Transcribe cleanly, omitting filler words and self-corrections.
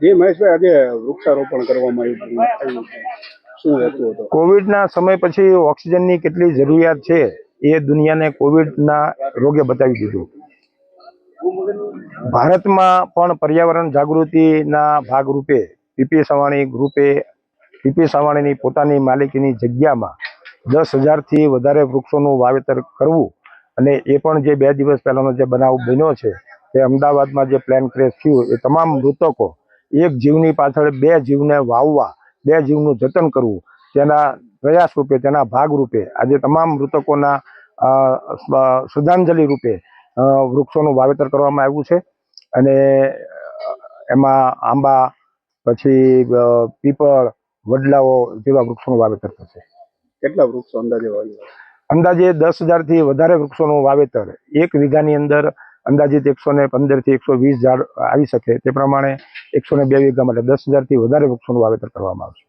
જે મહેશભાઈ આજે વૃક્ષારોપણ કરવામાં આવ્યું છે, શું હેતુ હતો? કોવિડના સમય પછી ઓક્સિજનની કેટલી જરૂરિયાત છે એ દુનિયાને કોવિડના રોગે બતાવી દીધું. ભારતમાં પણ પર્યાવરણ જાગૃતિના ભાગરૂપે પીપી સવાણી ગ્રુપે પીપી સવાણીની પોતાની માલિકીની જગ્યામાં 10,000થી વધારે વૃક્ષોનું વાવેતર કરવું અને એ પણ જે 2 દિવસ પહેલાનો જે બનાવ બન્યો છે તે અમદાવાદમાં જે પ્લેન ક્રેશ થયું એ તમામ મૃતકો એક જીવની પાછળ 2 જીવને વાવવા, 2 જીવનું જતન કરવું, તેના પ્રયાસ રૂપે, તેના ભાગરૂપે આજે તમામ મૃતકોના શ્રદ્ધાંજલિ રૂપે વૃક્ષોનું વાવેતર કરવામાં આવ્યું છે. અને એમાં આંબા, પછી પીપળ, વડલાઓ જેવા વૃક્ષોનું વાવેતર થશે. કેટલા વૃક્ષો અંદાજે વાવ્યા? અંદાજે 10,000થી વધારે વૃક્ષોનું વાવેતર 1 વીઘાની અંદર અંદાજિત 115થી 120 ઝાડ આવી શકે તે પ્રમાણે 102 વીઘામાં એટલે 10,000થી વધારે વૃક્ષોનું વાવેતર કરવામાં આવશે.